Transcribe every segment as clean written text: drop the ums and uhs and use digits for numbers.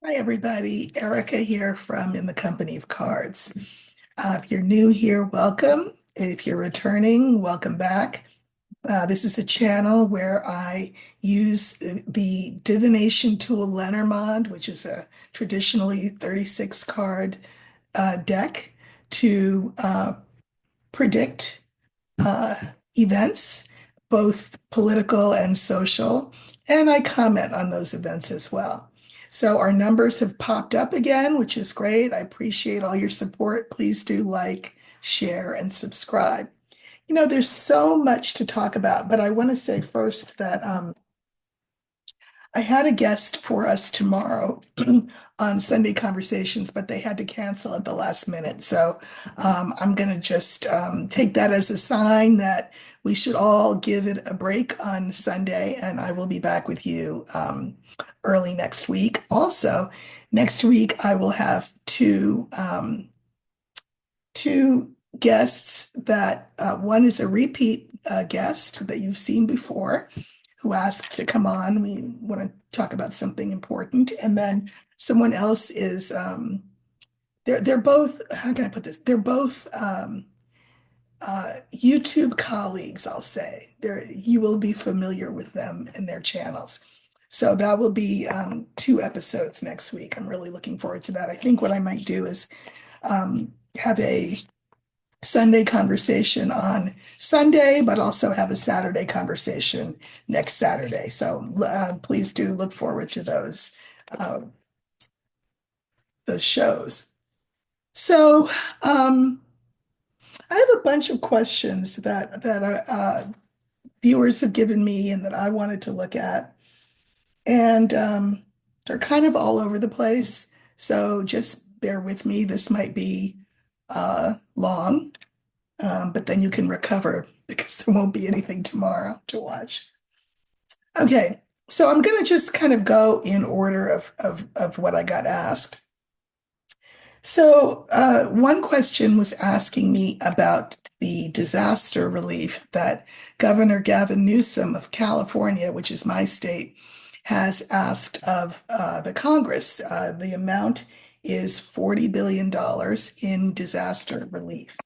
Hi, everybody. Erica here from In the Company of Cards. If you're new here, welcome. If you're returning, welcome back. This is a channel where I use the divination tool Lenormand, which is a traditionally 36 card deck to predict uh, events, both political and social, and I comment on those events as well. So our numbers have popped up again, which is great. I appreciate all your support. Please do like, share, and subscribe. There's so much to talk about, but I want to say first that I had a guest for us tomorrow on Sunday Conversations, but they had to cancel at the last minute. So I'm going to just take that as a sign that we should all give it a break on Sunday, and I will be back with you early next week. Also, next week I will have two guests that one is a repeat guest that you've seen before who asked to come on. We want to talk about something important. And then someone else is they're both, how can I put this? They're both YouTube colleagues, I'll say. You will be familiar with them and their channels. So that will be two episodes next week. I'm really looking forward to that. I think what I might do is have a Sunday conversation on Sunday, but also have a Saturday conversation next Saturday. So please do look forward to uh, those shows. So I have a bunch of questions that viewers have given me and that I wanted to look at, and they're kind of all over the place. So just bear with me. This might be long. But then you can recover because there won't be anything tomorrow to watch. Okay, so I'm going to just kind of go in order of what I got asked. So one question was asking me about the disaster relief that Governor Gavin Newsom of California, which is my state, has asked of the Congress. The amount is $40 billion in disaster relief.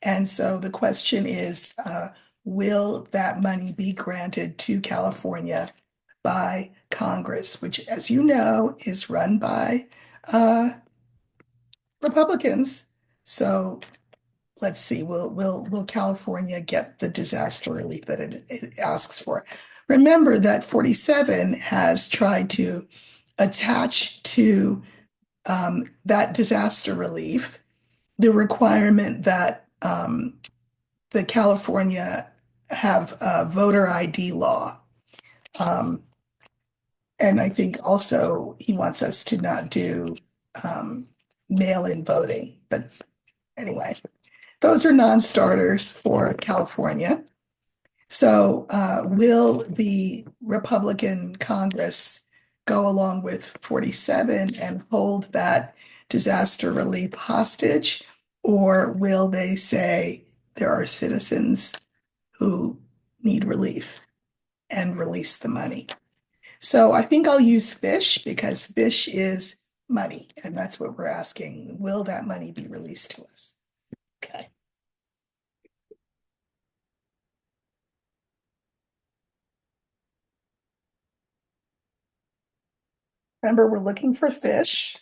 And so the question is, will that money be granted to California by Congress, which, as you know, is run by uh, Republicans? So let's see, will California get the disaster relief that it asks for? Remember that 47 has tried to attach to that disaster relief the requirement that the California have a voter ID law. Um, and I think also he wants us to not do um, mail-in voting. But anyway, those are non-starters for California. So will the Republican Congress go along with 47 and hold that disaster relief hostage? Or will they say there are citizens who need relief and release the money? So I think I'll use fish because fish is money. And that's what we're asking. Will that money be released to us? Okay. Remember, we're looking for fish,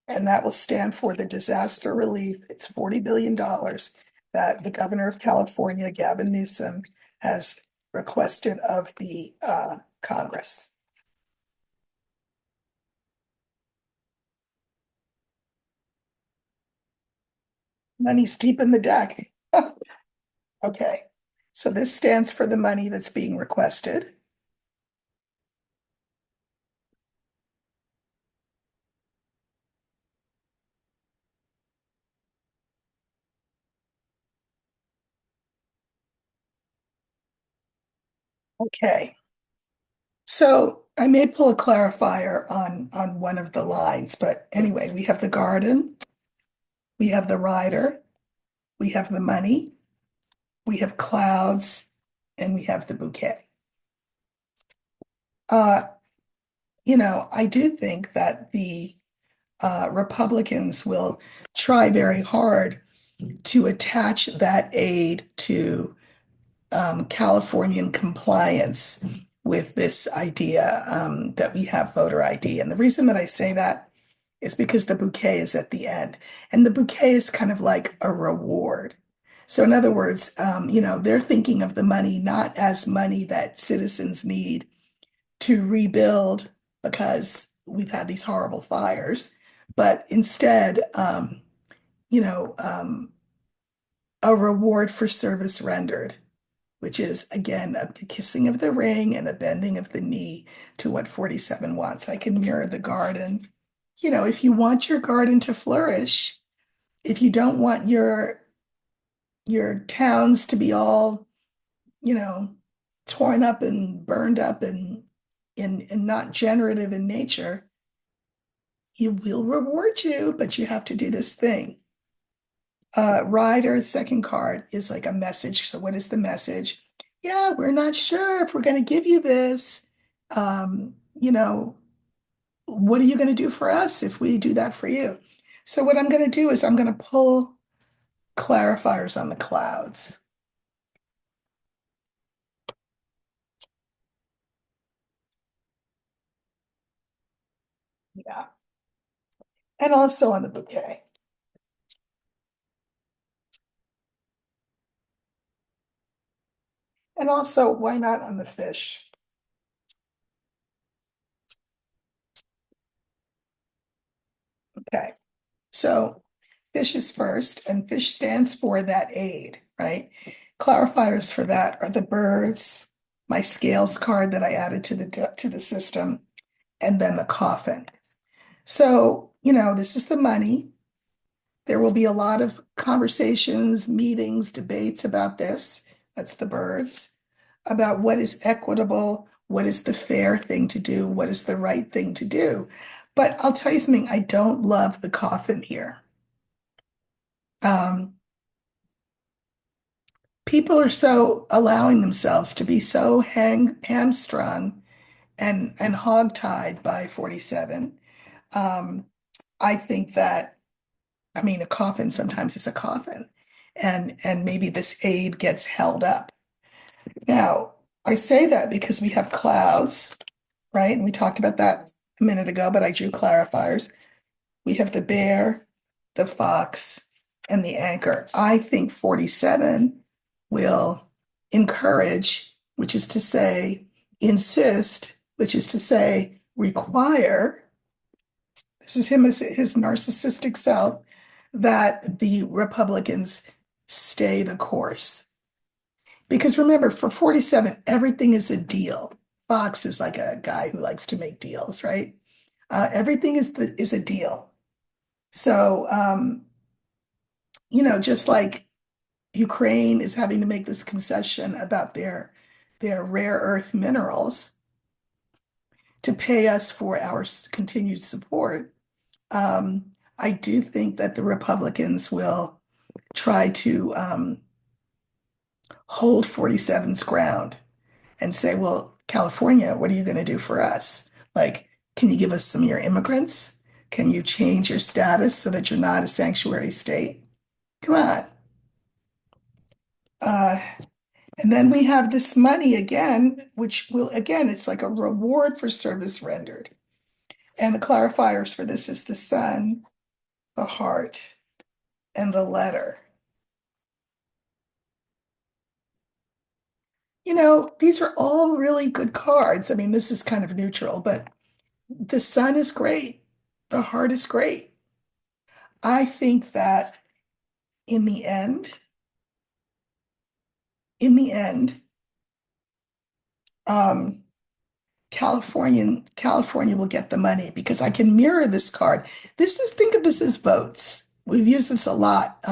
and that will stand for the disaster relief. It's $40 billion that the governor of California, Gavin Newsom, has requested of the Congress. Money's deep in the deck. Okay, so this stands for the money that's being requested. Okay, so I may pull a clarifier on one of the lines, but anyway, we have the garden, we have the rider, we have the money, we have clouds, and we have the bouquet. Uh, I do think that the Republicans will try very hard to attach that aid to Californian compliance with this idea that we have voter ID. And the reason that I say that is because the bouquet is at the end. And the bouquet is kind of like a reward. So, in other words, they're thinking of the money not as money that citizens need to rebuild because we've had these horrible fires, but instead, you know, um, a reward for service rendered, which is again a kissing of the ring and a bending of the knee to what 47 wants. I can mirror the garden. If you want your garden to flourish, if you don't want your towns to be all, you know, torn up and burned up and not generative in nature, he will reward you, but you have to do this thing. Rider, second card, is like a message. So, what is the message? Yeah, we're not sure if we're going to give you this. What are you going to do for us if we do that for you? So, what I'm going to do is I'm going to pull clarifiers on the clouds. Yeah. And also on the bouquet. And also, why not on the fish? Okay. So fish is first, and fish stands for that aid, right? Clarifiers for that are the birds, my scales card that I added to the system, and then the coffin. So, this is the money. There will be a lot of conversations, meetings, debates about this. That's the birds, about what is equitable, what is the fair thing to do, what is the right thing to do. But I'll tell you something, I don't love the coffin here. Um, People are so allowing themselves to be so hamstrung and hogtied by 47. Um, I think that, I mean, a coffin sometimes is a coffin, and maybe this aid gets held up. Now, I say that because we have clouds, right? And we talked about that a minute ago, but I drew clarifiers. We have the bear, the fox, and the anchor. I think 47 will encourage, which is to say, insist, which is to say, require. This is him as his narcissistic self, that the Republicans stay the course. Because remember, for 47, everything is a deal. Fox is like a guy who likes to make deals, right? Everything is a deal. So, just like Ukraine is having to make this concession about their rare earth minerals to pay us for our continued support, I do think that the Republicans will try to hold 47's ground and say, well, California, what are you going to do for us? Like, can you give us some of your immigrants? Can you change your status so that you're not a sanctuary state? Come on. Uh, and then we have this money again, which will, again, it's like a reward for service rendered. And the clarifiers for this is the sun, the heart, and the letter. These are all really good cards. I mean, this is kind of neutral, but the sun is great. The heart is great. I think that in the end, in the end, um, California will get the money because I can mirror this card. Think of this as votes. We've used this a lot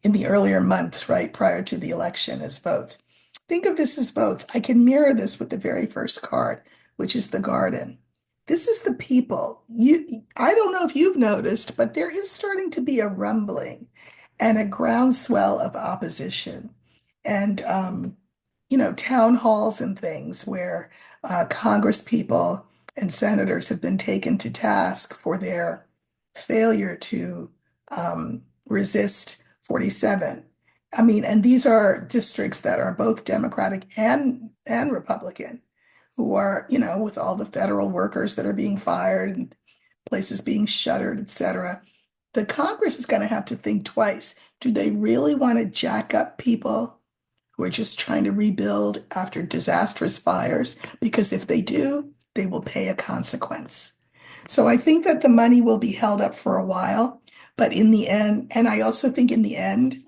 in the earlier months, right, prior to the election as votes. Think of this as votes. I can mirror this with the very first card, which is the garden. This is the people. I don't know if you've noticed, but there is starting to be a rumbling and a groundswell of opposition. And town halls and things where Congress people and senators have been taken to task for their failure to resist 47. I mean, and these are districts that are both Democratic and Republican, who are, with all the federal workers that are being fired and places being shuttered, et cetera. The Congress is going to have to think twice. Do they really want to jack up people who are just trying to rebuild after disastrous fires? Because if they do, they will pay a consequence. So I think that the money will be held up for a while, but in the end, and I also think in the end,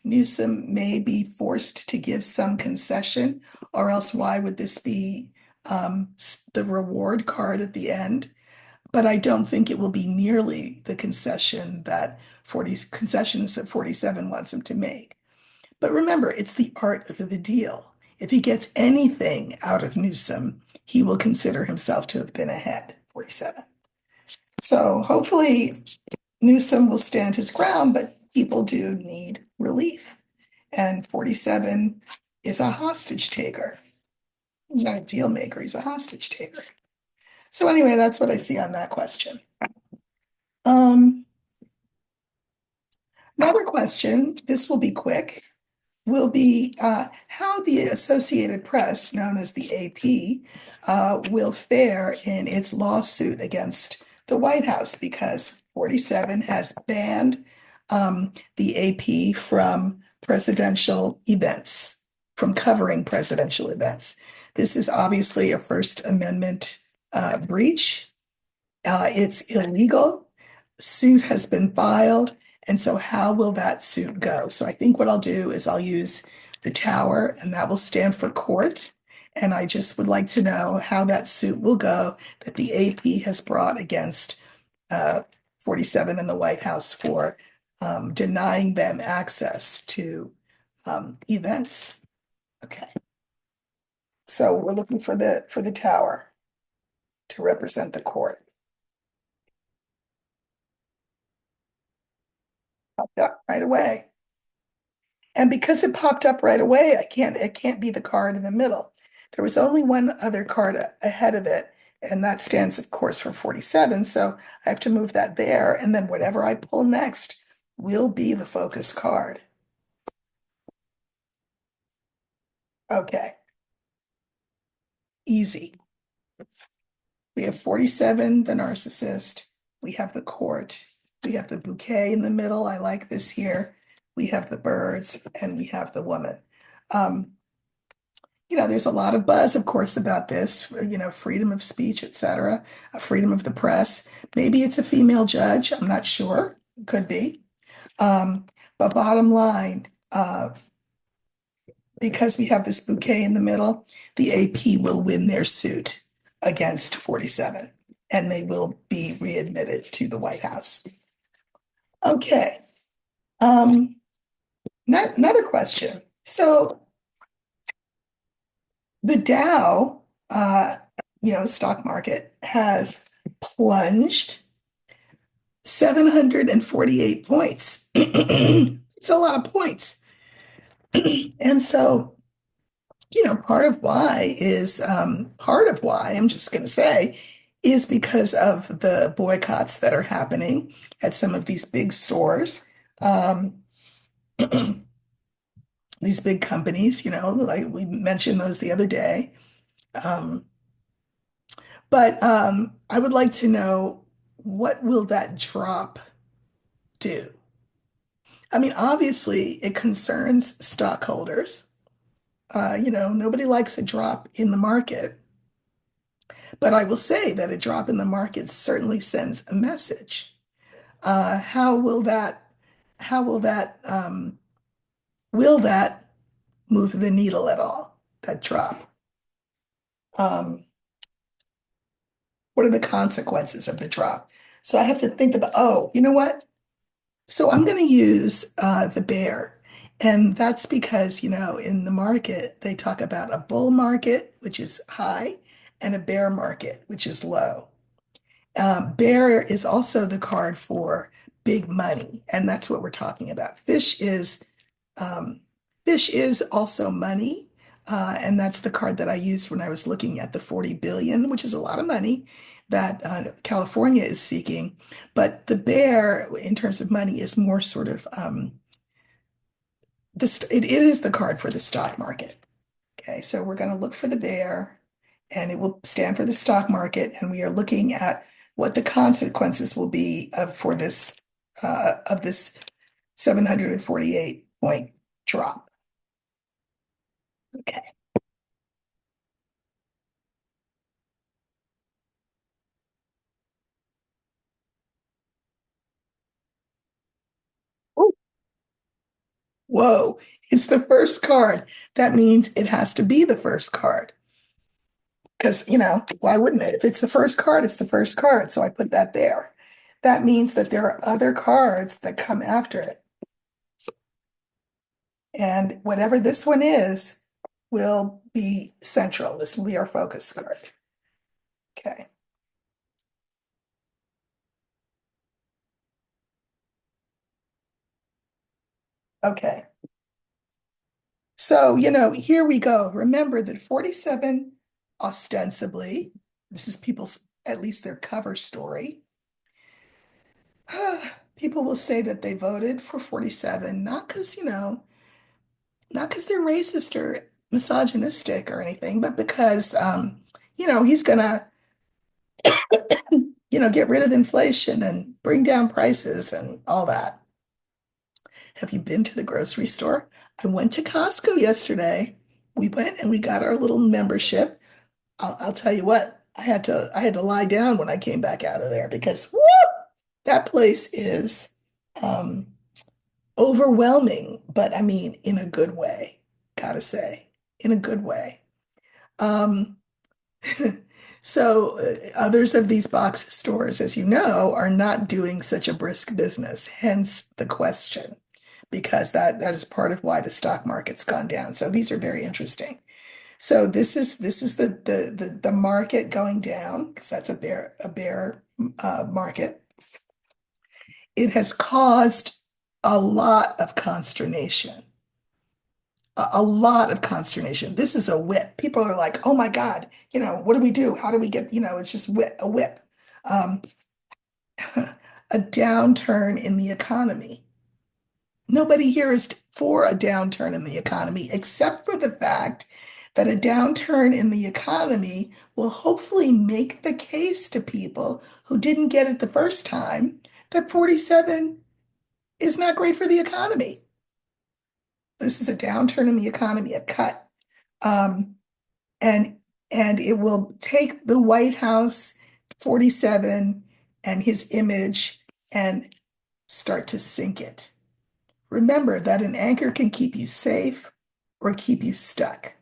Newsom may be forced to give some concession, or else why would this be the reward card at the end? But I don't think it will be nearly the concessions that 47 wants him to make. But remember, it's the art of the deal. If he gets anything out of Newsom, he will consider himself to have been ahead, 47. So hopefully Newsom will stand his ground, but people do need relief. And 47 is a hostage taker. He's not a deal maker, he's a hostage taker. So anyway, that's what I see on that question. Um, Another question, this will be quick, will be how the Associated Press, known as the AP, will fare in its lawsuit against the White House because 47 has banned the AP from presidential events, from covering presidential events. This is obviously a First Amendment breach. It's illegal. Suit has been filed. And so how will that suit go? So I think what I'll do is I'll use the tower and that will stand for court. And I just would like to know how that suit will go that the AP has brought against 47 in the White House for denying them access to events. Okay. So we're looking for the tower to represent the court. Popped up right away. And because it popped up right away, it can't be the card in the middle. There was only one other card ahead of it, and that stands, of course, for 47. So I have to move that there, and then whatever I pull next will be the focus card. Okay, easy. We have 47, the narcissist. We have the court. We have the bouquet in the middle. I like this here. We have the birds, and we have the woman. Um, there's a lot of buzz, of course, about this, freedom of speech, et cetera, freedom of the press. Maybe it's a female judge. I'm not sure. Could be. But bottom line, because we have this bouquet in the middle, the AP will win their suit against 47, and they will be readmitted to the White House. Okay. Another question. So the Dow, stock market has plunged 748 points. It's a lot of points. And so, part of why, I'm just going to say, is because of the boycotts that are happening at some of these big stores. These big companies, like we mentioned those the other day. But I would like to know, what will that drop do? I mean, obviously, it concerns stockholders. Nobody likes a drop in the market. But I will say that a drop in the market certainly sends a message. How will that move the needle at all, that drop? What are the consequences of the drop? So I have to think about, oh, you know what? So I'm going to use the bear. And that's because, in the market, they talk about a bull market, which is high, and a bear market, which is low. Bear is also the card for big money, and that's what we're talking about. Fish is also money, And that's the card that I used when I was looking at the 40 billion, which is a lot of money that California is seeking. But the bear, in terms of money, is more sort of it is the card for the stock market. Okay, so we're going to look for the bear, and it will stand for the stock market, and we are looking at what the consequences will be of this 748 point drop. Okay. Ooh. Whoa, it's the first card. That means it has to be the first card. Because, why wouldn't it? If it's the first card, it's the first card. So I put that there. That means that there are other cards that come after it. And whatever this one is will be central. This will be our focus card. Okay. Okay. So, here we go. Remember that 47 ostensibly, this is people's, at least their cover story. People will say that they voted for 47, not because they're racist or misogynistic or anything, but because, he's gonna, get rid of inflation and bring down prices and all that. Have you been to the grocery store? I went to Costco yesterday. We went and we got our little membership. I'll tell you what, I had to lie down when I came back out of there because whoo, that place is um, overwhelming, but I mean in a good way, gotta say, in a good way. Um, so others of these box stores, as you know, are not doing such a brisk business, hence the question, because that is part of why the stock market's gone down. So these are very interesting. So this is the market going down because that's a bear market. It has caused a lot of consternation. A lot of consternation. This is a whip. People are like, "Oh my God, what do we do? How do we get, it's just a whip." Um, a downturn in the economy. Nobody here is for a downturn in the economy, except for the fact that a downturn in the economy will hopefully make the case to people who didn't get it the first time that 47 is not great for the economy. This is a downturn in the economy, a cut. Um, and and it will take the White House 47 and his image and start to sink it. Remember that an anchor can keep you safe or keep you stuck.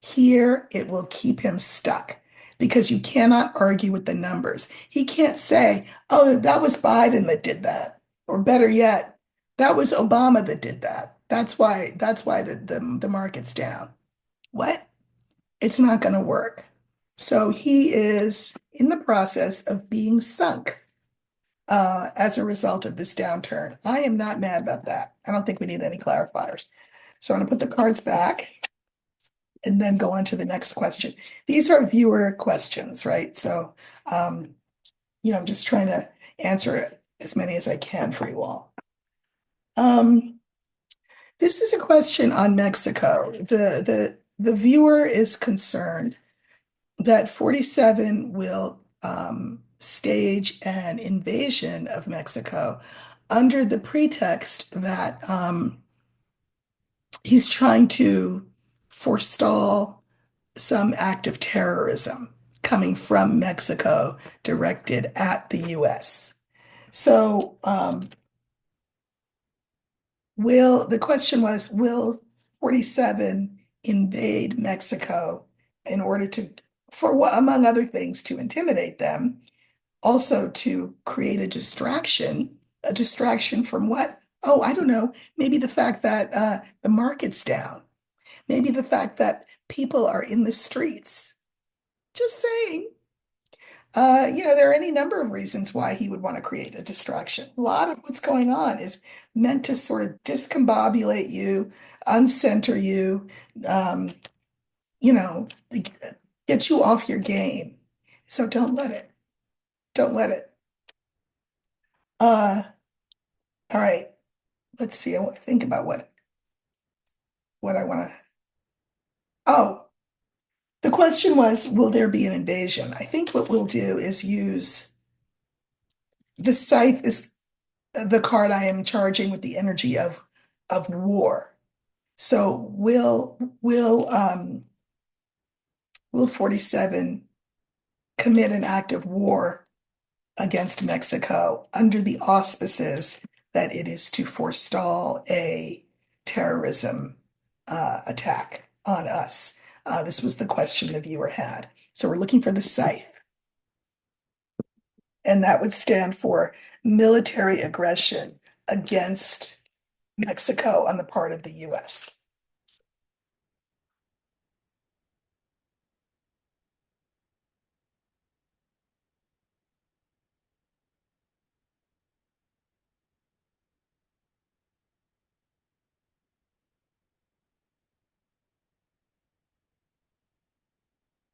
Here, it will keep him stuck because you cannot argue with the numbers. He can't say, "Oh, that was Biden that did that," or better yet, "That was Obama that did that." That's why the market's down. What? It's not going to work. So he is in the process of being sunk as a result of this downturn. I am not mad about that. I don't think we need any clarifiers. So I'm going to put the cards back and then go on to the next question. These are viewer questions, right? So, I'm just trying to answer as many as I can for you all. This is a question on Mexico. The viewer is concerned that 47 will stage an invasion of Mexico under the pretext that he's trying to forestall some act of terrorism coming from Mexico directed at the US. So, the question was, will 47 invade Mexico in order among other things, to intimidate them, also to create a distraction from what? Oh, I don't know. Maybe the fact that the market's down. Maybe the fact that people are in the streets. Just saying. There are any number of reasons why he would want to create a distraction. A lot of what's going on is meant to sort of discombobulate you, uncenter you, um, you know, get you off your game. So don't let it. Don't let it. Uh, all right. Let's see. I want to think about what I want to. Oh, the question was, will there be an invasion? I think what we'll do is use the scythe is the card I am charging with the energy of war. So will 47 commit an act of war against Mexico under the auspices that it is to forestall a terrorism attack on us? This was the question the viewer had. So we're looking for the scythe, and that would stand for military aggression against Mexico on the part of the US.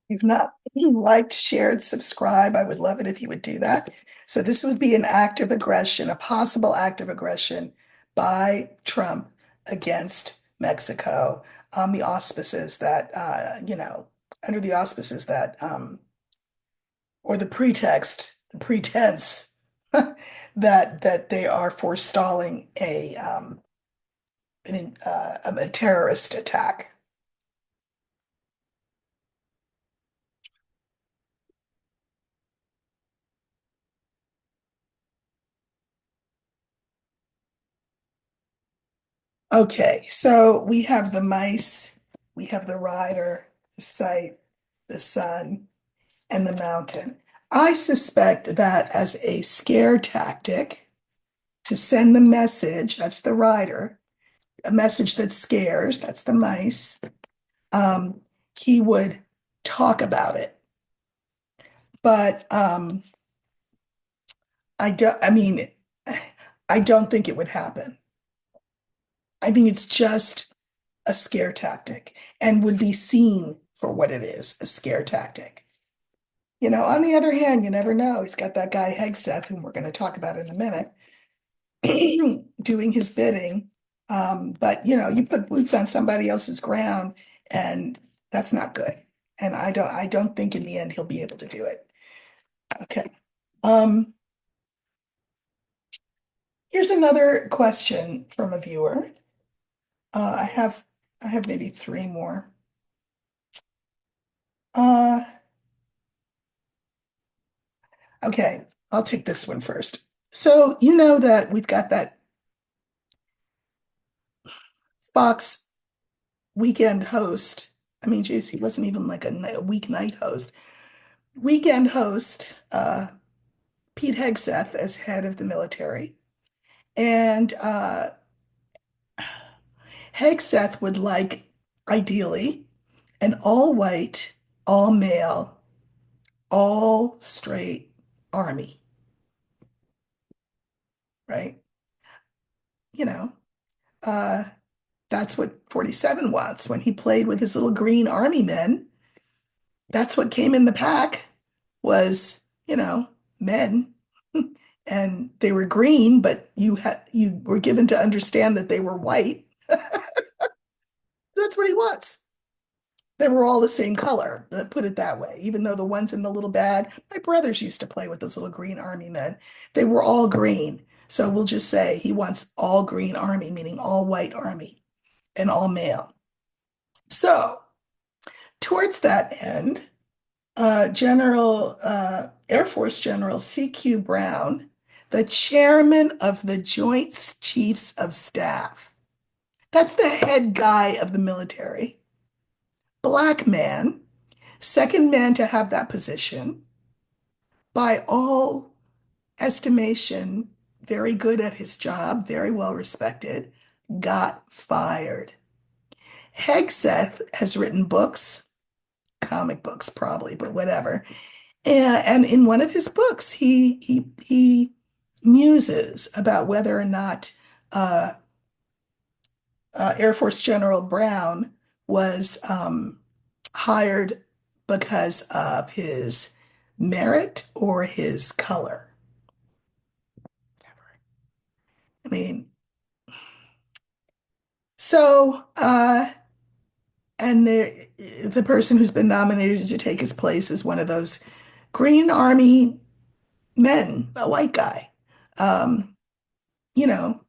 You've not liked, shared, subscribe, I would love it if you would do that. So this would be an act of aggression, a possible act of aggression by Trump against Mexico on the auspices that, under the auspices that, or the pretense that they are forestalling a terrorist attack. Okay, so we have the mice, we have the rider, the scythe, the sun, and the mountain. I suspect that as a scare tactic to send the message, that's the rider, a message that scares, that's the mice. Um, he would talk about it, but I mean, I don't think it would happen. I think it's just a scare tactic and would be seen for what it is, a scare tactic. On the other hand, you never know. He's got that guy Hegseth, whom we're going to talk about in a minute, doing his bidding. But you put boots on somebody else's ground, and that's not good. And I don't think in the end he'll be able to do it. Okay. Um, Here's another question from a viewer. I have maybe three more. Uh, okay, I'll take this one first. So you know that we've got that Fox weekend host. I mean, geez, he wasn't even like a weeknight host. Weekend host, Pete Hegseth as head of the military. And Hegseth would like, ideally, an all white, all male, all straight army, right? You know, uh, that's what 47 wants. When he played with his little green army men, that's what came in the pack was, men. And they were green, but you were given to understand that they were white. That's what he wants. They were all the same color, put it that way. Even though the ones in the little bag, my brothers used to play with those little green army men. They were all green. So we'll just say he wants all green army, meaning all white army and all male. So towards that end, Air Force General C.Q. Brown, the chairman of the Joint Chiefs of Staff, that's the head guy of the military, black man, second man to have that position, by all estimation, very good at his job, very well respected, got fired. Hegseth has written books, comic books probably, but whatever. And in one of his books, he muses about whether or not uh, Air Force General Brown was hired because of his merit or his color? I mean, so, and the person who's been nominated to take his place is one of those Green Army men, a white guy. Um, you know,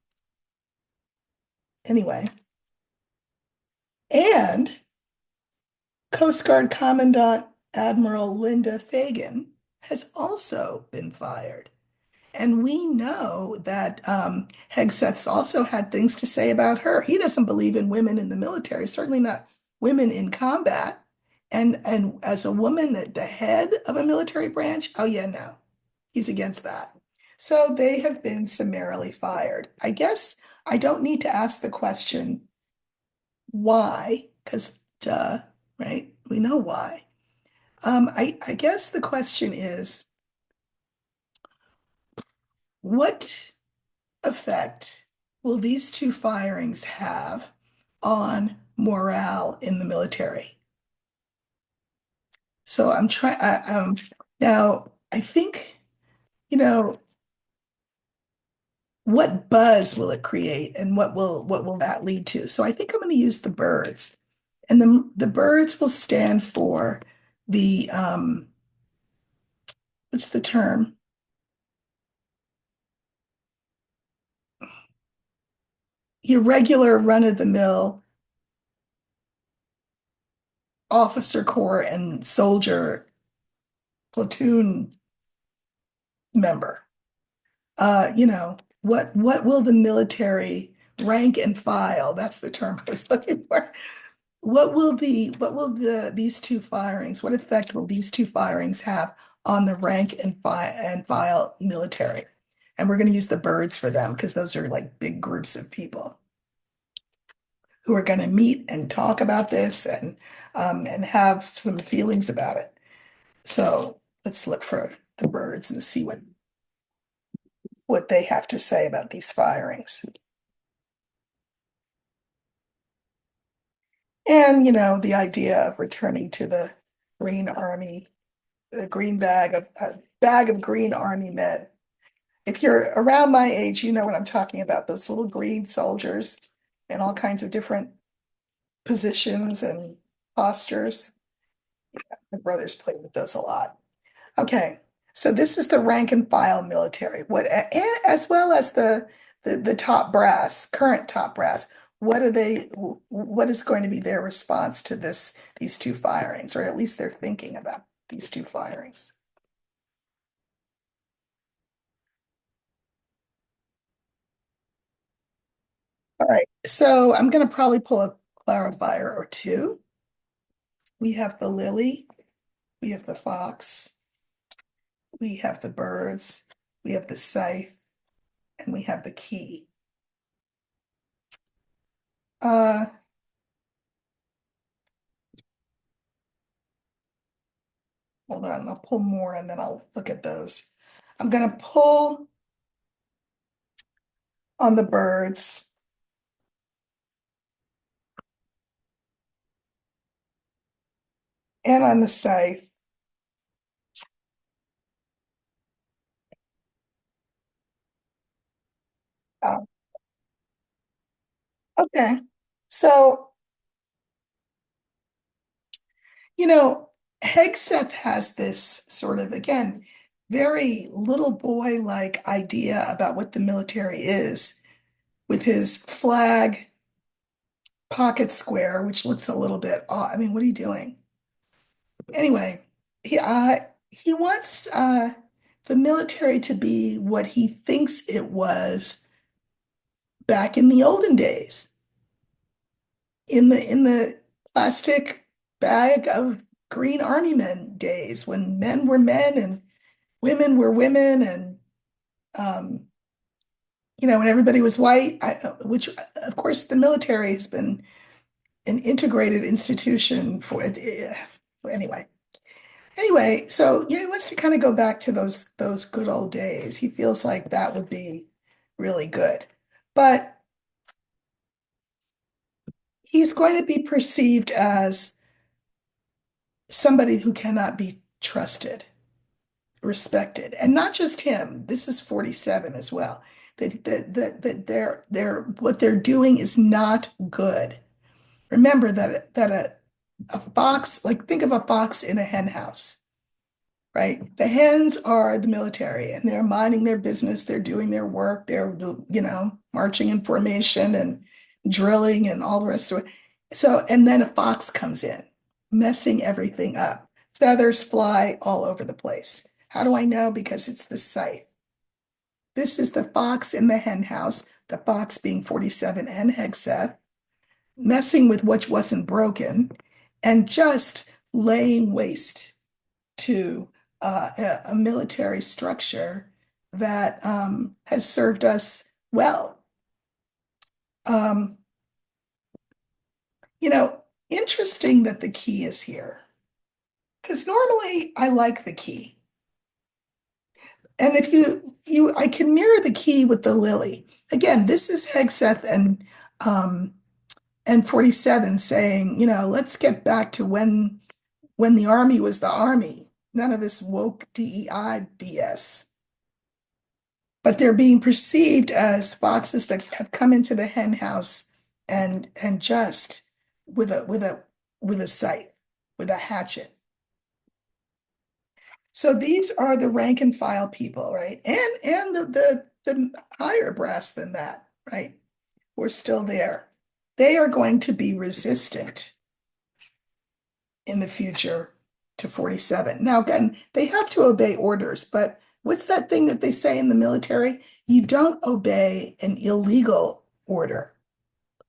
anyway. And Coast Guard Commandant Admiral Linda Fagan has also been fired. And we know that Hegseth's also had things to say about her. He doesn't believe in women in the military, certainly not women in combat. And as a woman at the head of a military branch, oh yeah, no, he's against that. So they have been summarily fired. I guess I don't need to ask the question why, because duh, right? We know why. I guess the question is, what effect will these two firings have on morale in the military? So I'm trying, now I think, you know, what buzz will it create and what will that lead to? So I think I'm going to use the birds. And the birds will stand for the what's the term? Irregular run-of-the-mill officer corps and soldier platoon member. What will the military rank and file? That's the term I was looking for. What will these two firings, what effect will these two firings have on the rank and file military? And we're going to use the birds for them because those are like big groups of people who are going to meet and talk about this and have some feelings about it. So let's look for the birds and see what they have to say about these firings. And, the idea of returning to the Green Army, the green bag of Green Army men. If you're around my age, you know what I'm talking about, those little green soldiers in all kinds of different positions and postures. My brothers played with those a lot. Okay, so this is the rank and file military. As well as the top brass, current top brass. What is going to be their response to these two firings, or at least they're thinking about these two firings? All right, so I'm going to probably pull a clarifier or two. We have the lily, we have the fox, we have the birds, we have the scythe, and we have the key. Uh, Hold on, I'll pull more and then I'll look at those. I'm gonna pull on the birds and on the scythe. Oh, okay. So, you know, Hegseth has this sort of, again, very little boy-like idea about what the military is with his flag pocket square, which looks a little bit odd. I mean, what are you doing? Anyway, he wants the military to be what he thinks it was back in the olden days, in the plastic bag of Green Army men days, when men were men and women were women, and um, when everybody was white. Which, of course, the military has been an integrated institution for it. Anyway. Anyway, so he wants to kind of go back to those good old days. He feels like that would be really good. But he's going to be perceived as somebody who cannot be trusted, respected, and not just him. This is 47 as well. That they're what they're doing is not good. Remember that a fox, like think of a fox in a hen house, right? The hens are the military and they're minding their business, they're doing their work, they're, marching in formation and drilling and all the rest of it. So, and then a fox comes in, messing everything up. Feathers fly all over the place. How do I know? Because it's the site. This is the fox in the hen house, the fox being 47 and Hegseth, messing with what wasn't broken and just laying waste to a military structure that has served us well. Um, you know, Interesting that the key is here because normally I like the key. And if I can mirror the key with the lily. Again, this is Hegseth and 47 saying, let's get back to when the army was the army. None of this woke DEI BS. But they're being perceived as foxes that have come into the hen house and just with a scythe, with a hatchet. So these are the rank and file people, right? And the higher brass than that, right? Who are still there. They are going to be resistant in the future to 47. Now, again, they have to obey orders, but what's that thing that they say in the military? You don't obey an illegal order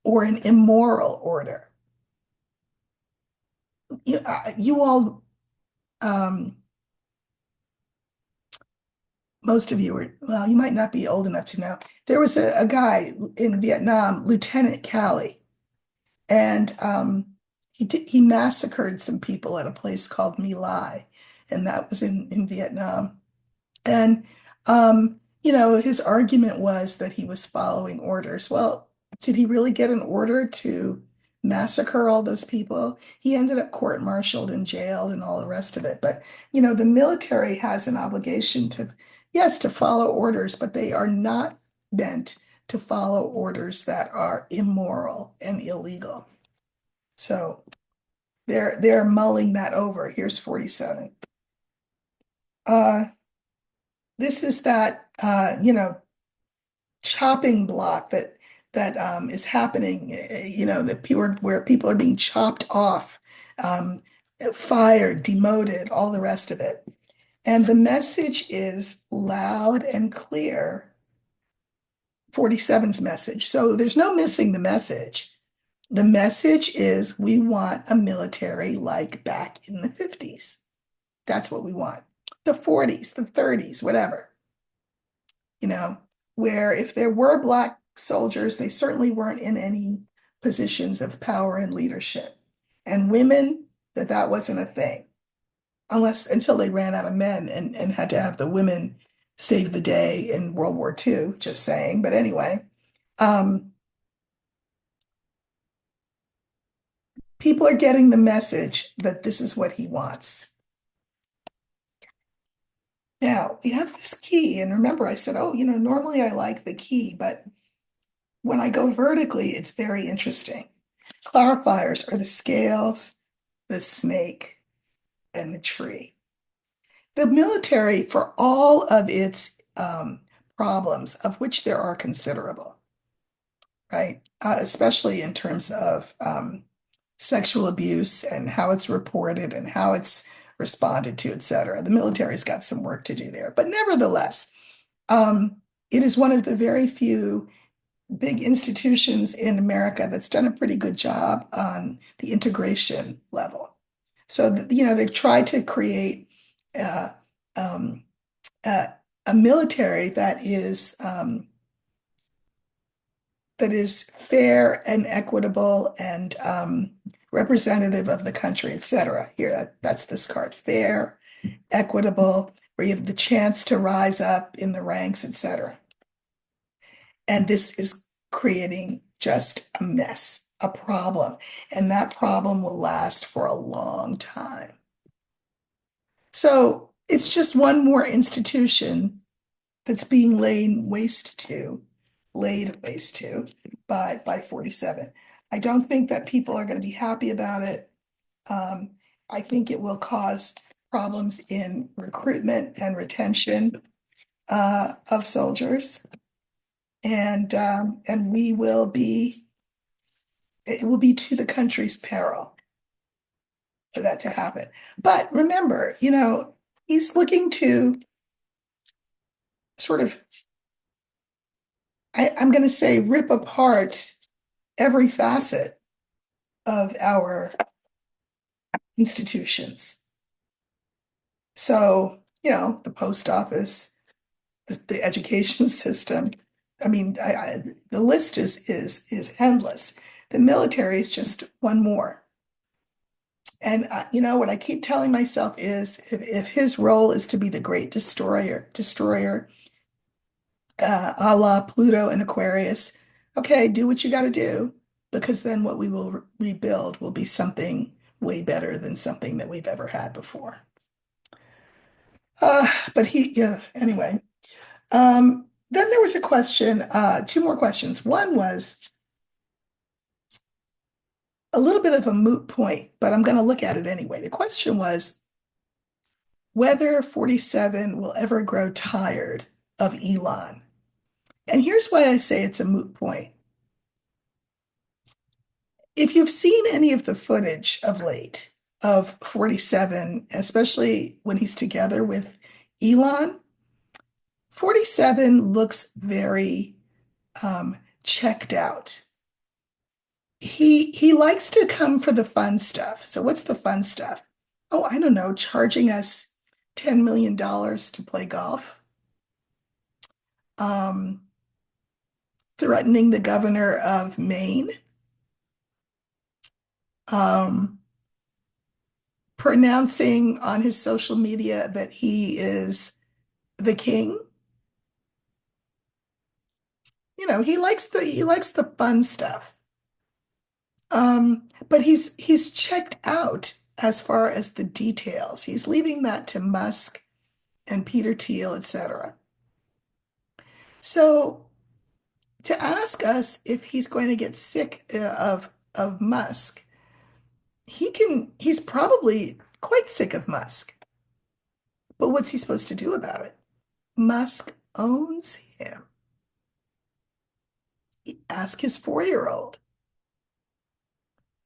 or an immoral order. You all, um, most of you are, well, you might not be old enough to know. There was a guy in Vietnam, Lieutenant Calley, and he massacred some people at a place called My Lai, and that was in Vietnam. And his argument was that he was following orders. Well, did he really get an order to massacre all those people? He ended up court-martialed and jailed and all the rest of it. But the military has an obligation to, yes, to follow orders, but they are not meant to follow orders that are immoral and illegal. So they're mulling that over. Here's 47. This is that chopping block that is happening, that where people are being chopped off, um, fired, demoted, all the rest of it. And the message is loud and clear, 47's message. So there's no missing the message. The message is we want a military like back in the 50s. That's what we want. The 40s, the 30s, whatever. Where if there were Black soldiers, they certainly weren't in any positions of power and leadership. And women, that wasn't a thing, until they ran out of men and had to have the women save the day in World War II, just saying. But anyway, people are getting the message that this is what he wants. Now, we have this key, and remember I said, normally I like the key, but when I go vertically, it's very interesting. Clarifiers are the scales, the snake, and the tree. The military, for all of its problems, of which there are considerable, right? Especially in terms of sexual abuse and how it's reported and how it's responded to, et cetera. The military's got some work to do there. But nevertheless, it is one of the very few big institutions in America that's done a pretty good job on the integration level. So, they've tried to create uh, um, a military that is fair and equitable and representative of the country, et cetera. Here, that's this card: fair, equitable, where you have the chance to rise up in the ranks, et cetera. And this is creating just a mess, a problem. And that problem will last for a long time. So it's just one more institution that's being laid waste to by 47. I don't think that people are going to be happy about it. Um, I think it will cause problems in recruitment and retention of soldiers, and it will be to the country's peril for that to happen. But remember, he's looking to sort of, I'm going to say, rip apart every facet of our institutions. So, the post office, the education system. I mean, the list is endless. The military is just one more. And what I keep telling myself is, if his role is to be the great destroyer, a la Pluto and Aquarius, okay, do what you got to do, because then what we will rebuild will be something way better than something that we've ever had before. Yeah, anyway. Then there was a question, two more questions. One was a little bit of a moot point, but I'm going to look at it anyway. The question was whether 47 will ever grow tired of Elon. And here's why I say it's a moot point. If you've seen any of the footage of late of 47, especially when he's together with Elon, 47 looks very checked out. He likes to come for the fun stuff. So what's the fun stuff? Oh, I don't know, charging us $10 million to play golf, um, threatening the governor of Maine, um, pronouncing on his social media that he is the king. He likes the fun stuff. But he's checked out as far as the details. He's leaving that to Musk and Peter Thiel, etc. So to ask us if he's going to get sick of Musk, he's probably quite sick of Musk. But what's he supposed to do about it? Musk owns him. Ask his 4-year-old.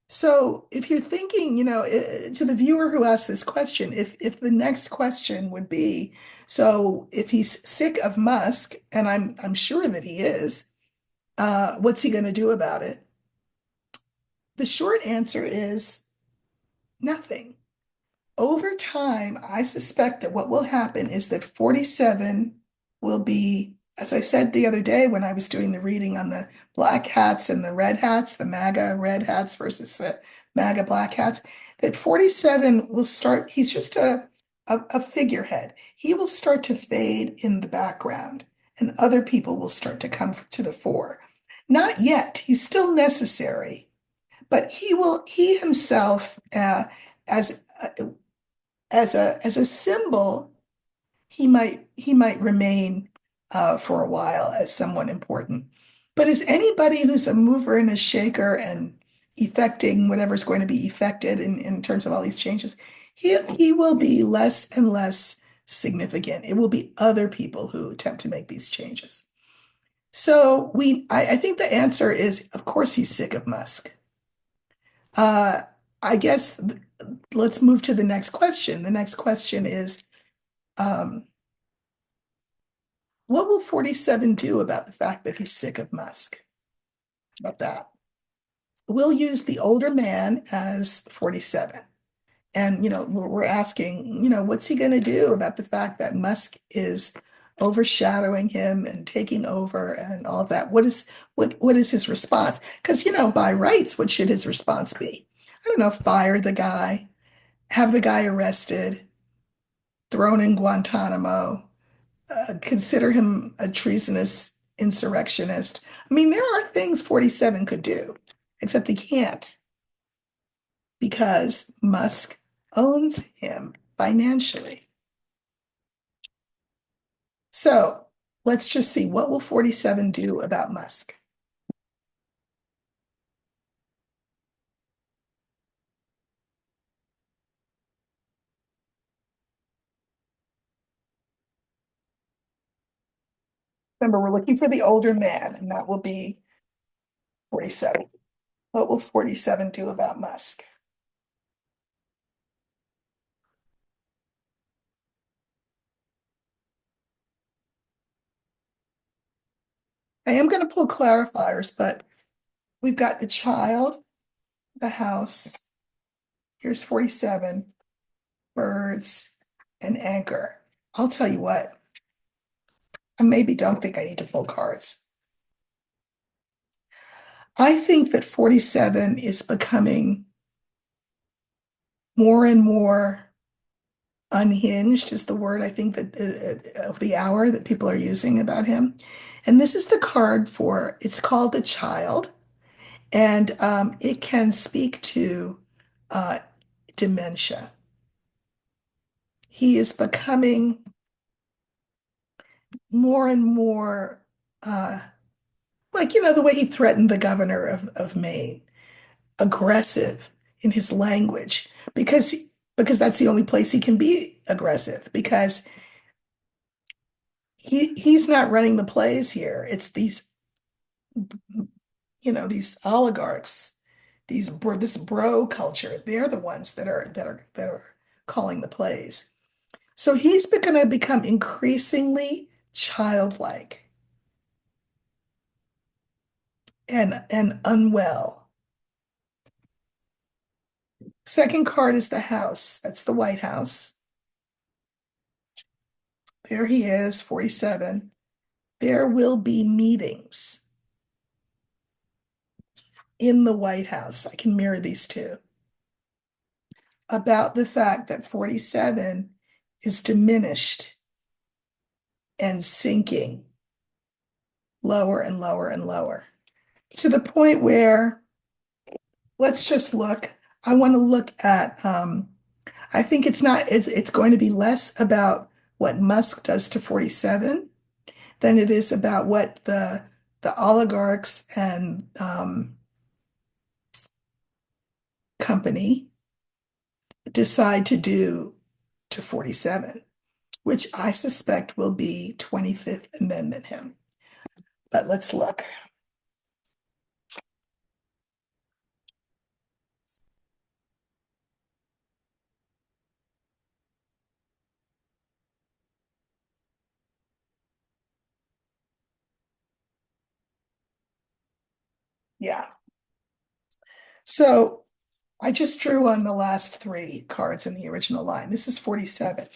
So if you're thinking, to the viewer who asked this question, if the next question would be, so if he's sick of Musk, and I'm sure that he is, what's he going to do about it? The short answer is nothing. Over time, I suspect that what will happen is that 47 will be, as I said the other day when I was doing the reading on the black hats and the red hats, the MAGA red hats versus the MAGA black hats, that 47 will start, he's just a figurehead. He will start to fade in the background, and other people will start to come to the fore. Not yet, he's still necessary, but he himself, as as a symbol, he might remain for a while as someone important. But as anybody who's a mover and a shaker and effecting whatever's going to be effected in terms of all these changes, he will be less and less significant. It will be other people who attempt to make these changes. So I think the answer is, of course, he's sick of Musk. Uh, I guess let's move to the next question. The next question is, um, what will 47 do about the fact that he's sick of Musk? How about that? We'll use the older man as 47. And, we're asking, what's he going to do about the fact that Musk is overshadowing him and taking over and all of that? What is his response? Because, by rights, what should his response be? I don't know, fire the guy, have the guy arrested, thrown in Guantanamo, consider him a treasonous insurrectionist. I mean, there are things 47 could do, except he can't because Musk owns him. financially. So let's just see, what will 47 do about Musk? Remember, we're looking for the older man, and that will be 47. What will 47 do about Musk? I am going to pull clarifiers, but we've got the child, the house. Here's 47, birds, and anchor. I'll tell you what, I maybe don't think I need to pull cards. I think that 47 is becoming more and more unhinged, is the word I think that of the hour that people are using about him. And this is the card for, it's called the child, and it can speak to uh, dementia. He is becoming more and more uh, like, the way he threatened the governor of Maine, aggressive in his language, because that's the only place he can be aggressive, because he's not running the plays here. It's these oligarchs, this bro culture. They're the ones that are calling the plays. So he's going to become increasingly childlike and unwell. Second card is the house. That's the White House. There he is, 47. There will be meetings in the White House. I can mirror these two about the fact that 47 is diminished and sinking lower and lower and lower to the point where, let's just look. I want to look at, I think it's going to be less about what Musk does to 47 than it is about what the oligarchs and company decide to do to 47, which I suspect will be 25th Amendment him. But let's look. Yeah. So I just drew on the last three cards in the original line. This is 47.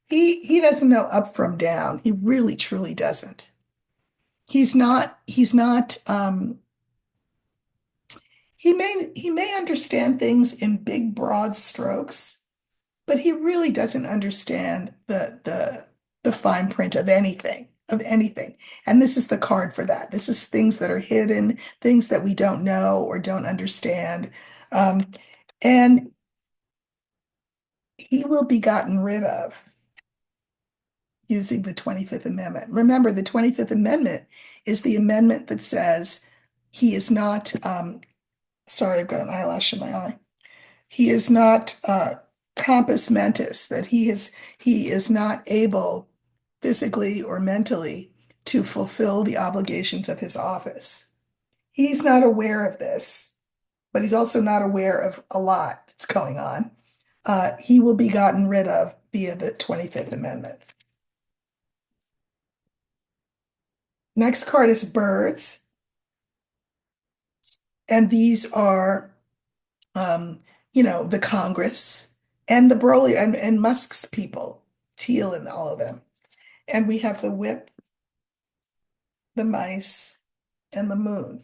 He doesn't know up from down. He really truly doesn't. He's not he may understand things in big broad strokes, but he really doesn't understand the fine print of anything. And this is the card for that. This is things that are hidden, things that we don't know or don't understand. Um, and he will be gotten rid of using the 25th Amendment. Remember, the 25th Amendment is the amendment that says he is not, sorry, I've got an eyelash in my eye. He is not compos mentis, that he is not able physically or mentally to fulfill the obligations of his office. He's not aware of this, but he's also not aware of a lot that's going on. He will be gotten rid of via the 25th Amendment. Next card is birds, and these are, um, the Congress and the Broly and Musk's people, Teal and all of them. And we have the whip, the mice, and the moon.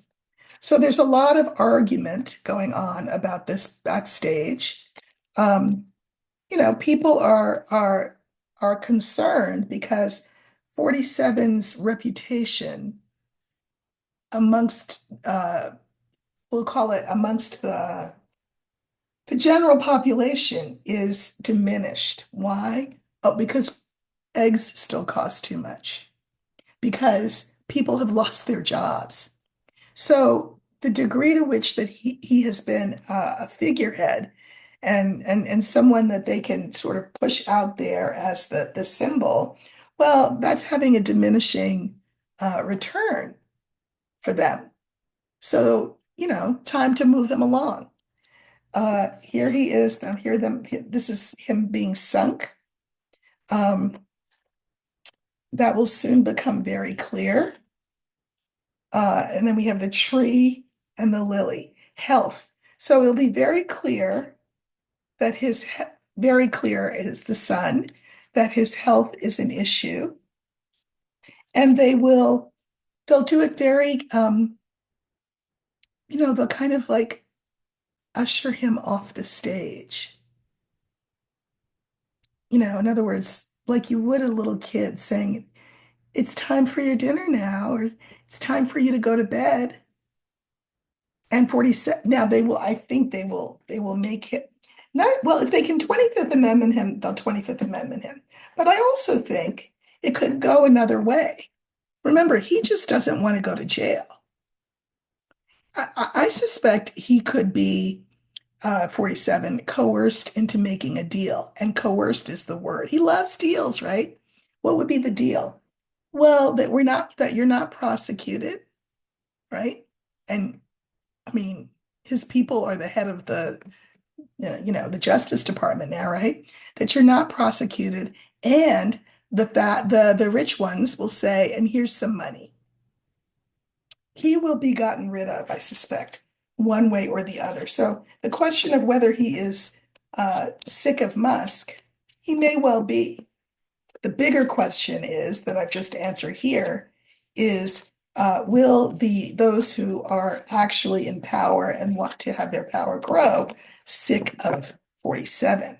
So there's a lot of argument going on about this backstage. Um, People are concerned because 47's reputation amongst we'll call it amongst The general population is diminished. Why? Oh, because eggs still cost too much, because people have lost their jobs. So the degree to which that he has been a figurehead and someone that they can sort of push out there as the symbol, well, that's having a diminishing return for them. So, time to move him along. Here he is. Now here them. This is him being sunk. Um, that will soon become very clear. And then we have the tree and the lily, health. So it'll be very clear that very clear is the sun, that his health is an issue, and they'll do it very, they'll kind of like usher him off the stage. In other words, like you would a little kid saying, it's time for your dinner now, or it's time for you to go to bed. And 47, now I think they will make it, not, well, if they can 25th Amendment him, they'll 25th Amendment him. But I also think it could go another way. Remember, he just doesn't want to go to jail. I suspect he could be 47 coerced into making a deal. And coerced is the word. He loves deals, right? What would be the deal? Well, that you're not prosecuted, right? And I mean, his people are the head of the Justice Department now, right? That you're not prosecuted, and that the rich ones will say, and here's some money. He will be gotten rid of, I suspect, one way or the other. So the question of whether he is sick of Musk, he may well be. The bigger question is that I've just answered here is will those who are actually in power and want to have their power grow sick of 47?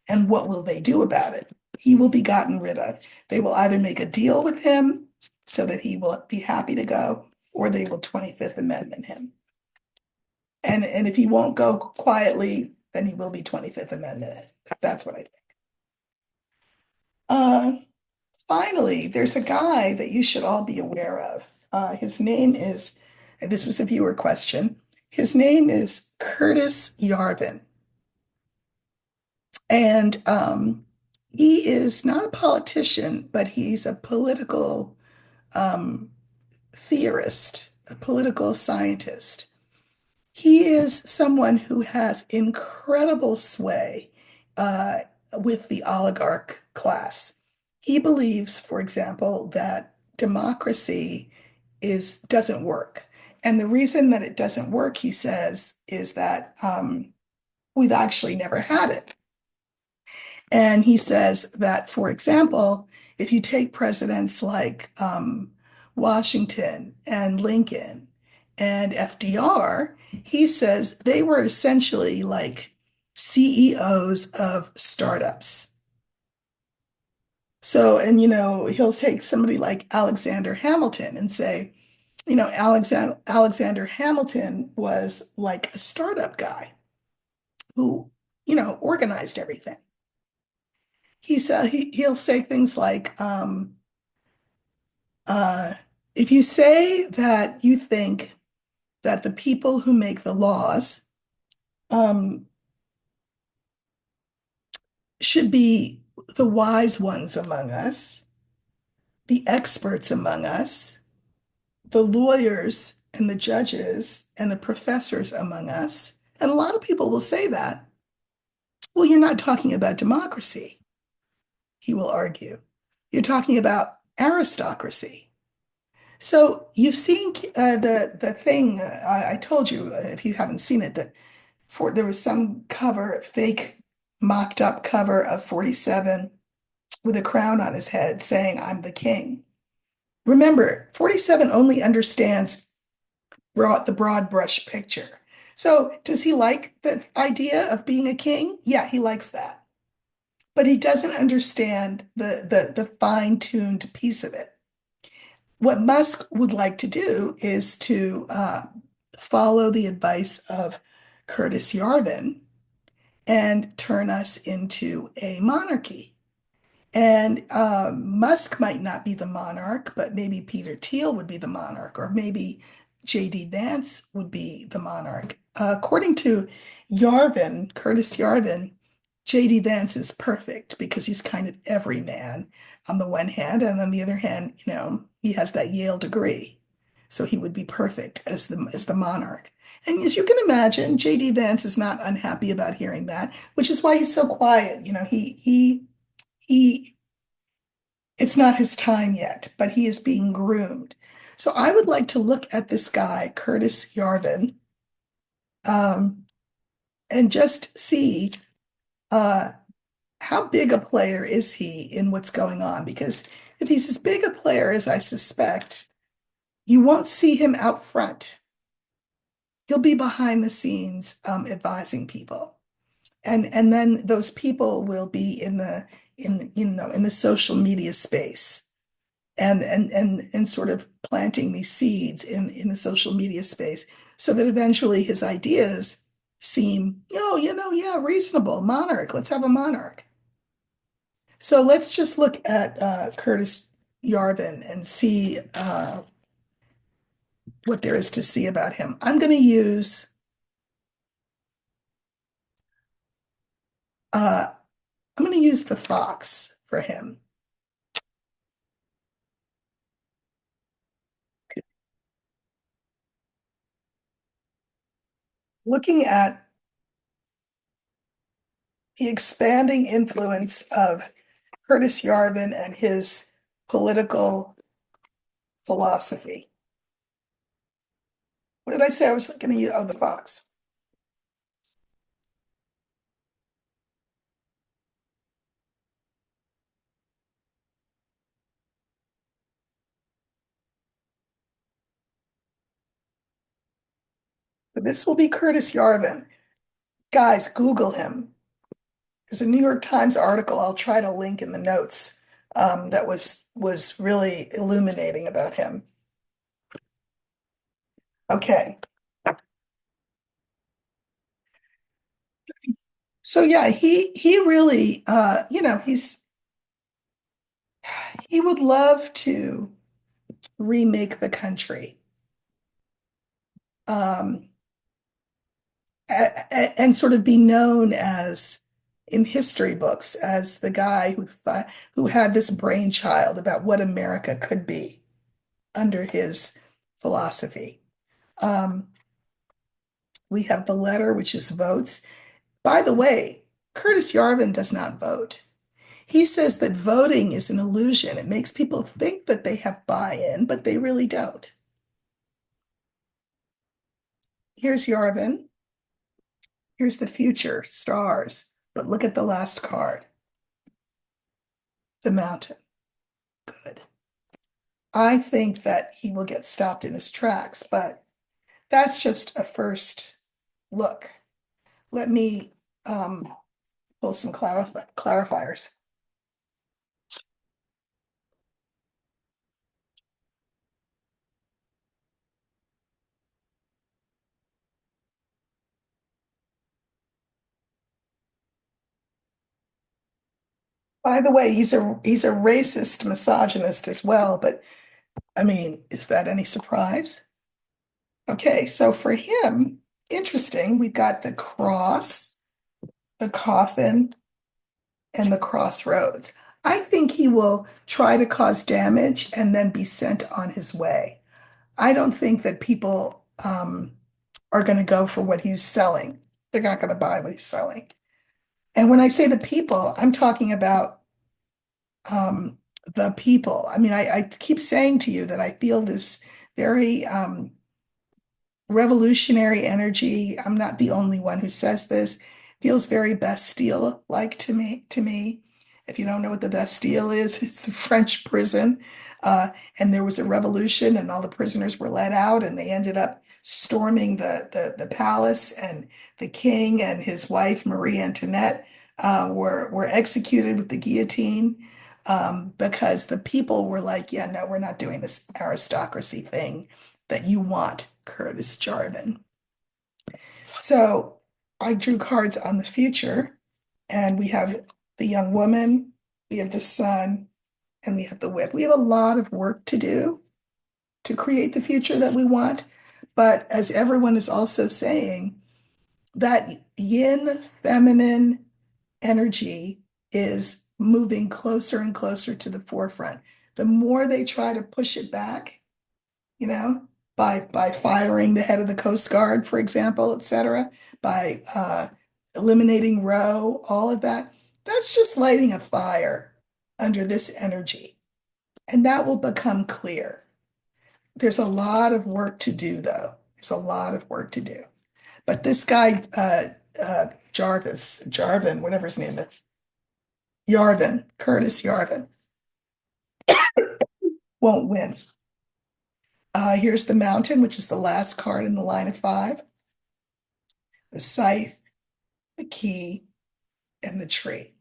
And what will they do about it? He will be gotten rid of. They will either make a deal with him so that he will be happy to go, or they will 25th Amendment him. And if he won't go quietly, then he will be 25th Amendment. That's what I think. Uh, Finally, there's a guy that you should all be aware of. His name is, and this was a viewer question, his name is Curtis Yarvin. And he is not a politician, but he's a political um, theorist, a political scientist. He is someone who has incredible sway uh, with the oligarch class. He believes, for example, that democracy doesn't work. And the reason that it doesn't work, he says, is that we've actually never had it. And he says that, for example, if you take presidents like Washington and Lincoln and FDR, he says they were essentially like CEOs of startups. So, and he'll take somebody like Alexander Hamilton and say, Alexander Hamilton was like a startup guy who, organized everything. He'll say things like, uh, if you say that you think that the people who make the laws um, should be the wise ones among us, the experts among us, the lawyers and the judges and the professors among us, and a lot of people will say that, well, you're not talking about democracy, he will argue. You're talking about aristocracy. So you've seen the thing I told you, if you haven't seen it, that there was some fake mocked up cover of 47 with a crown on his head saying, I'm the king. Remember, 47 only understands the broad brush picture. So does he like the idea of being a king? Yeah, he likes that. But he doesn't understand the fine-tuned piece of it. What Musk would like to do is to follow the advice of Curtis Yarvin and turn us into a monarchy. And Musk might not be the monarch, but maybe Peter Thiel would be the monarch, or maybe J.D. Vance would be the monarch. According to Yarvin, Curtis Yarvin, J.D. Vance is perfect because he's kind of everyman on the one hand, and on the other hand, he has that Yale degree, so he would be perfect as the monarch. And as you can imagine, J.D. Vance is not unhappy about hearing that, which is why he's so quiet. He it's not his time yet, but he is being groomed. So I would like to look at this guy, Curtis Yarvin, um, and just see uh, how big a player is he in what's going on. Because if he's as big a player as I suspect, you won't see him out front. He'll be behind the scenes advising people. And then those people will be in the social media space and sort of planting these seeds in the social media space so that eventually his ideas seem, yeah, reasonable. Monarch, let's have a monarch. So let's just look at Curtis Yarvin and see what there is to see about him. Uh, I'm going to use the fox for him. Looking at the expanding influence of Curtis Yarvin and his political philosophy. What did I say I was going to use? Oh, the fox. But this will be Curtis Yarvin. Guys, Google him. There's a New York Times article I'll try to link in the notes that was really illuminating about him. Okay. So yeah, he really he would love to remake the country. Um, and sort of be known as in history books as the guy who had this brainchild about what America could be under his philosophy. Um, we have the letter, which is votes. By the way, Curtis Yarvin does not vote. He says that voting is an illusion. It makes people think that they have buy-in, but they really don't. Here's Yarvin. Here's the future, stars. But look at the last card, the mountain. Good. I think that he will get stopped in his tracks, but that's just a first look. Let me pull some clarifiers. By the way, he's a racist misogynist as well, but I mean, is that any surprise? Okay, so for him, interesting, we've got the cross, the coffin, and the crossroads. I think he will try to cause damage and then be sent on his way. I don't think that people are going to go for what he's selling. They're not going to buy what he's selling. And when I say the people, I'm talking about um, the people. I mean, I keep saying to you that I feel this very revolutionary energy. I'm not the only one who says this. Feels very Bastille-like to me. If you don't know what the Bastille is, it's the French prison. And there was a revolution and all the prisoners were let out and they ended up storming the palace, and the king and his wife, Marie Antoinette, were executed with the guillotine because the people were like, yeah, no, we're not doing this aristocracy thing that you want, Curtis Jarvin. So I drew cards on the future, and we have the young woman, we have the sun, and we have the whip. We have a lot of work to do to create the future that we want. But as everyone is also saying, that yin feminine energy is moving closer and closer to the forefront. The more they try to push it back, you know, by firing the head of the Coast Guard, for example, et cetera, by eliminating Roe, all of that, that's just lighting a fire under this energy. And that will become clear. There's a lot of work to do, though. There's a lot of work to do. But this guy, Jarvin, whatever his name is, Yarvin, Curtis Yarvin, won't win. Here's the mountain, which is the last card in the line of five, the scythe, the key, and the tree.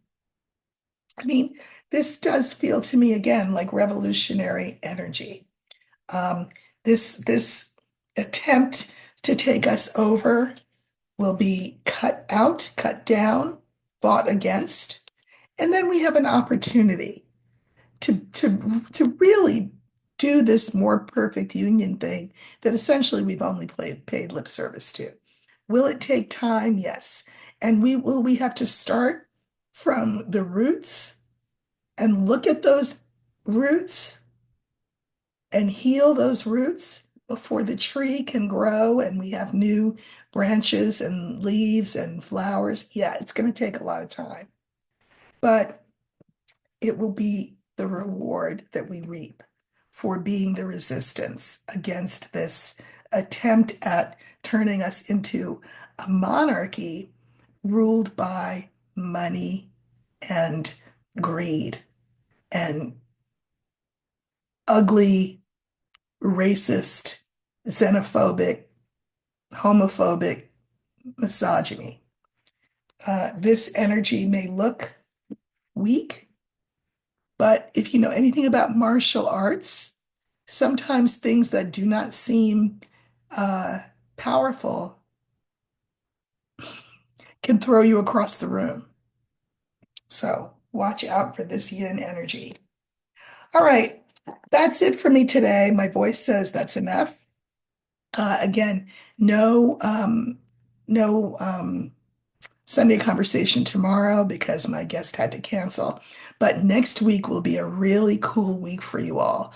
I mean, this does feel to me again like revolutionary energy. Um, this attempt to take us over will be cut out, cut down, fought against, and then we have an opportunity to really do this more perfect union thing that essentially we've only paid lip service to. Will it take time? Yes. And we have to start from the roots and look at those roots and heal those roots before the tree can grow and we have new branches and leaves and flowers. Yeah, it's going to take a lot of time, but it will be the reward that we reap for being the resistance against this attempt at turning us into a monarchy ruled by money and greed and ugly, racist, xenophobic, homophobic misogyny. This energy may look weak, but if you know anything about martial arts, sometimes things that do not seem uh, powerful can throw you across the room. So watch out for this yin energy. All right, that's it for me today. My voice says that's enough. Again, no Sunday conversation tomorrow because my guest had to cancel. But next week will be a really cool week for you all.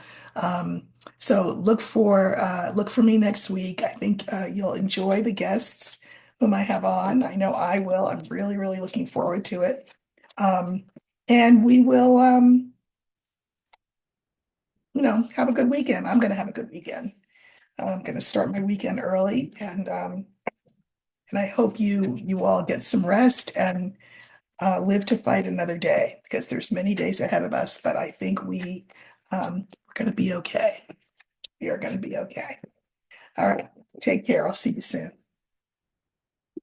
So look for me next week. I think you'll enjoy the guests whom I have on. I know I will. I'm really, really looking forward to it. And we will, have a good weekend. I'm going to have a good weekend. I'm going to start my weekend early, and I hope you all get some rest and live to fight another day because there's many days ahead of us. But I think we're going to be okay. We are going to be okay. All right. Take care. I'll see you soon.